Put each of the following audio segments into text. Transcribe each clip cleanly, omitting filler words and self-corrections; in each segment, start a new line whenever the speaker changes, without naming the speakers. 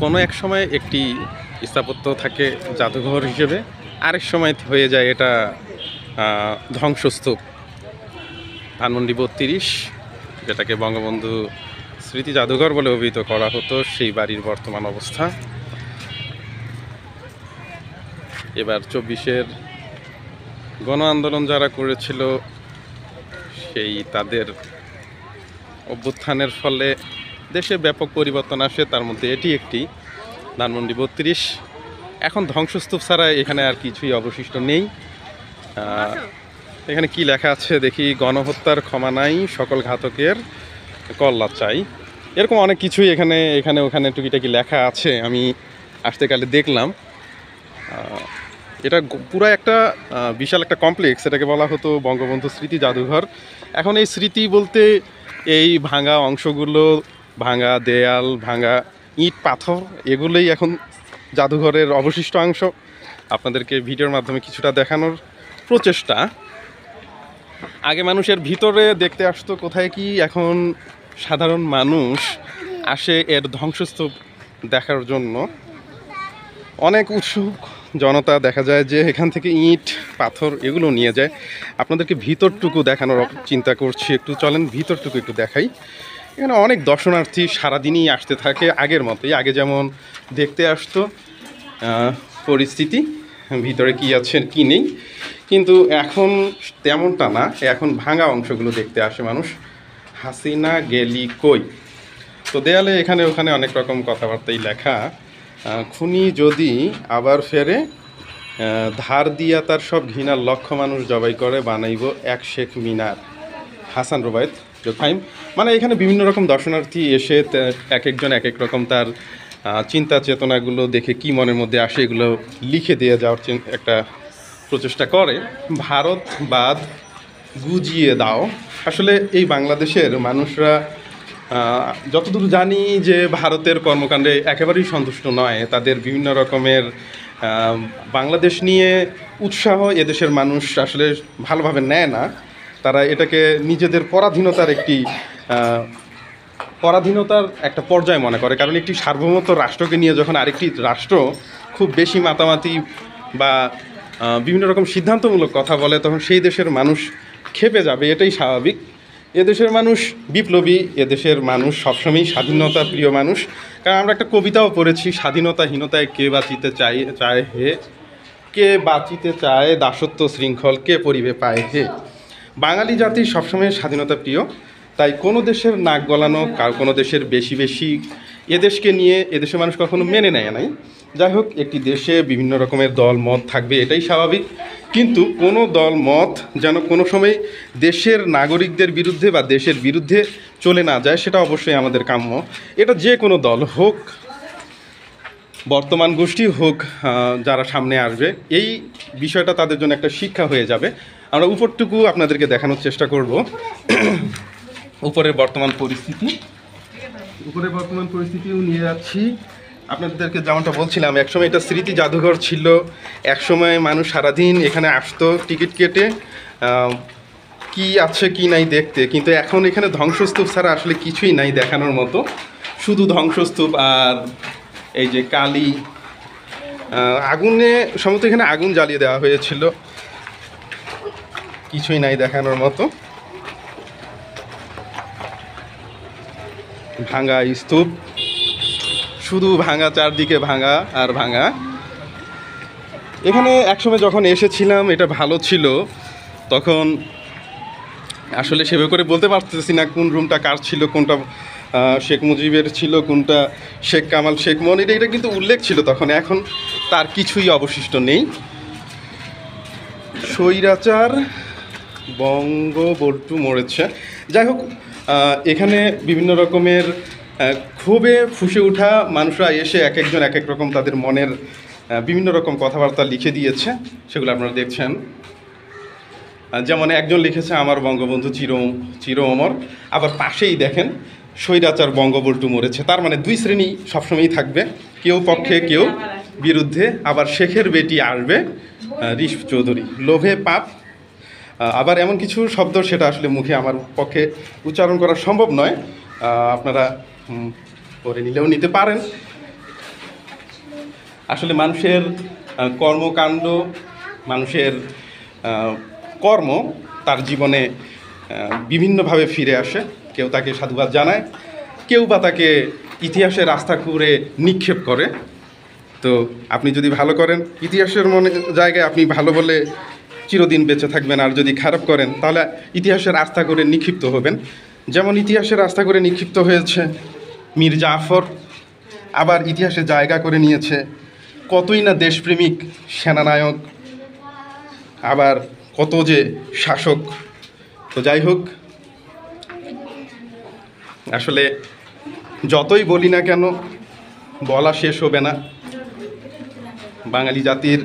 কোনো এক সময় একটি স্থাপত্য থাকে জাদুঘর হিসেবে, আরেক সময় হয়ে যায় এটা ধ্বংসস্তূপ। ধানমন্ডি 32, যেটাকে বঙ্গবন্ধু স্মৃতি জাদুঘর বলে অভিহিত করা হতো, সেই বাড়ির বর্তমান অবস্থা। এবার 24-এর গণ আন্দোলন যারা করেছিল, সেই তাদের অভ্যুত্থানের ফলে দেশে ব্যাপক পরিবর্তন আসে, তার মধ্যে এটি একটি। ধানমন্ডি 32 এখন ধ্বংসস্তূপ ছাড়া এখানে আর কিছুই অবশিষ্ট নেই। এখানে কি লেখা আছে দেখি, গণহত্যার ক্ষমা নাই, সকল ঘাতকের কল্লা চাই। এরকম অনেক কিছুই এখানে ওখানে টুকিটাকি লেখা আছে, আমি আসতেকালে দেখলাম। এটা পুরো একটা বিশাল একটা কমপ্লেক্স, এটাকে বলা হতো বঙ্গবন্ধু স্মৃতি জাদুঘর। এখন এই স্মৃতি বলতে এই ভাঙা অংশগুলো, ভাঙা দেয়াল, ভাঙা ইট পাথর, এগুলোই এখন জাদুঘরের অবশিষ্ট অংশ। আপনাদেরকে ভিডিওর মাধ্যমে কিছুটা দেখানোর প্রচেষ্টা। আগে মানুষের ভিতরে দেখতে আসতো কোথায় কি, এখন সাধারণ মানুষ আসে এর ধ্বংসস্তূপ দেখার জন্য। অনেক উৎসুক জনতা দেখা যায় যে এখান থেকে ইট পাথর এগুলো নিয়ে যায়। আপনাদেরকে ভিতরটুকু দেখানোর চিন্তা করছি, একটু চলেন ভিতরটুকু একটু দেখাই। এখানে অনেক দর্শনার্থী সারাদিনই আসতে থাকে, আগের মতোই, আগে যেমন দেখতে আসতো পরিস্থিতি ভিতরে কি আছে কি নেই, কিন্তু এখন তেমনটা না। এখন ভাঙা অংশগুলো দেখতে আসে মানুষ। হাসিনা গেলি কই। তো দেয়ালে এখানে ওখানে অনেক রকম কথাবার্তাই লেখা। খুনি যদি আবার ফেরে, ধার দিয়া তার সব ঘৃণার লক্ষ মানুষ জবাই করে বানাইব এক শেখ মিনার। হাসান রুবায়েত জোখাইম। মানে এখানে বিভিন্ন রকম দর্শনার্থী এসে এক একজন এক এক রকম তার চিন্তা চেতনাগুলো দেখে কি মনের মধ্যে আসে এগুলো লিখে দিয়ে যাওয়ার একটা প্রচেষ্টা করে। ভারতবাদ গুজিয়ে দাও। আসলে এই বাংলাদেশের মানুষরা যতদূর জানি যে ভারতের কর্মকাণ্ডে একেবারেই সন্তুষ্ট নয়। তাদের বিভিন্ন রকমের বাংলাদেশ নিয়ে উৎসাহ এদেশের মানুষ আসলে ভালোভাবে নেয় না। তারা এটাকে নিজেদের পরাধীনতার একটা পর্যায় মনে করে। কারণ একটি সার্বভৌমত্ব রাষ্ট্রকে নিয়ে যখন আরেকটি রাষ্ট্র খুব বেশি মাতামাতি বা বিভিন্ন রকম সিদ্ধান্তমূলক কথা বলে, তখন সেই দেশের মানুষ ক্ষেপে যাবে, এটাই স্বাভাবিক। এদেশের মানুষ বিপ্লবী, এদেশের মানুষ সবসময়ই স্বাধীনতা প্রিয় মানুষ। কারণ আমরা একটা কবিতাও পড়েছি, স্বাধীনতাহীনতায় কে বাঁচিতে চায় হে, কে বাঁচিতে চায় দাসত্ব শৃঙ্খল, কে পরিবে পায় হে। বাঙালি জাতি সবসময় স্বাধীনতা প্রিয়, তাই কোনো দেশের নাক গলানো, কোনো দেশের বেশি এদেশকে নিয়ে এদেশের মানুষ কখনো মেনে নেয় নাই। যাই হোক, একটি দেশে বিভিন্ন রকমের দল মত থাকবে, এটাই স্বাভাবিক। কিন্তু কোনো দল মত যেন কোনো সময় দেশের নাগরিকদের বিরুদ্ধে বা দেশের বিরুদ্ধে চলে না যায়, সেটা অবশ্যই আমাদের কাম্য। এটা যে কোনো দল হোক, বর্তমান গোষ্ঠী হোক, যারা সামনে আসবে, এই বিষয়টা তাদের জন্য একটা শিক্ষা হয়ে যাবে। আমরা উপরটুকু আপনাদেরকে দেখানোর চেষ্টা করব। উপরের বর্তমান পরিস্থিতিও নিয়ে যাচ্ছি আপনাদেরকে। যেমনটা বলছিলাম, একসময় এটা স্মৃতি জাদুঘর ছিল। একসময় মানুষ সারাদিন এখানে আসতো টিকিট কেটে, কি আছে কি নাই দেখতে। কিন্তু এখন এখানে ধ্বংসস্তূপ ছাড়া আসলে কিছুই নাই দেখানোর মতো, শুধু ধ্বংসস্তূপ আর এই যে কালি, আগুনে সম্ভবত এখানে আগুন জ্বালিয়ে দেওয়া হয়েছিল, কিছুই নাই দেখানোর মতো। ভাঙা স্তূপ, শুধু ভাঙা, চারদিকে ভাঙা আর ভাঙা। এখানে একসময় যখন এসেছিলাম এটা ভালো ছিল, তখন আসলে সেভাবে করে বলতে পারতেছি না কোন রুমটা কার ছিল, কোনটা শেখ মুজিবের ছিল, কোনটা শেখ কামাল, শেখ মনির, এটা কিন্তু উল্লেখ ছিল তখন। এখন তার কিছুই অবশিষ্ট নেই। স্বৈরাচার বঙ্গবন্ধু মরেছে। যাই হোক, এখানে বিভিন্ন রকমের ক্ষোভে ফুঁসে ওঠা মানুষরা এসে এক একজন এক এক রকম তাদের মনের বিভিন্ন রকম কথাবার্তা লিখে দিয়েছে, সেগুলো আপনারা দেখছেন। যেমন একজন লিখেছে, আমার বঙ্গবন্ধু চির অমর। আবার পাশেই দেখেন, স্বৈরাচার বঙ্গবন্ধু মরেছে। তার মানে দুই শ্রেণী সবসময়ই থাকবে, কেউ পক্ষে কেউ বিরুদ্ধে। আবার শেখের বেটি আসবে, রিশফ চৌধুরী, লোভে পাপ। আবার এমন কিছু শব্দ, সেটা আসলে মুখে আমার পক্ষে উচ্চারণ করা সম্ভব নয়, আপনারা পড়ে নিলেও নিতে পারেন। আসলে মানুষের কর্মকাণ্ড, মানুষের কর্ম তার জীবনে বিভিন্নভাবে ফিরে আসে। কেউ তাকে সাধুবাদ জানায়, কেউ বা তাকে ইতিহাসের রাস্তা করে নিক্ষেপ করে। তো আপনি যদি ভালো করেন, ইতিহাসের জায়গায় আপনি ভালো বলে চিরদিন বেঁচে থাকবেন, আর যদি খারাপ করেন তাহলে ইতিহাসের আস্থা করে নিক্ষিপ্ত হবেন। যেমন ইতিহাসের আস্থা করে নিক্ষিপ্ত হয়েছে মীর জাফর, আবার ইতিহাসে জায়গা করে নিয়েছে কতই না দেশপ্রেমিক সেনানায়ক, আবার কত যে শাসক। তো যাই হোক, আসলে যতই বলি না কেন বলা শেষ হবে না। বাঙালি জাতির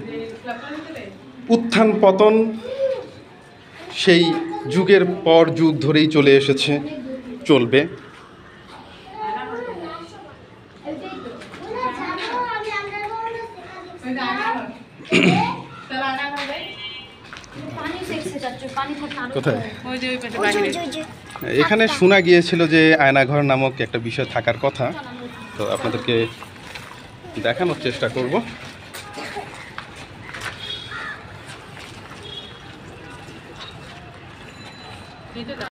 উত্থান পতন সেই যুগের পর যুগ ধরেই চলে এসেছে, চলবে। কোথায়? এখানে শোনা গিয়েছিল যে আয়নাঘর নামক একটা বিষয় থাকার কথা, তো আপনাদেরকে দেখানোর চেষ্টা করব।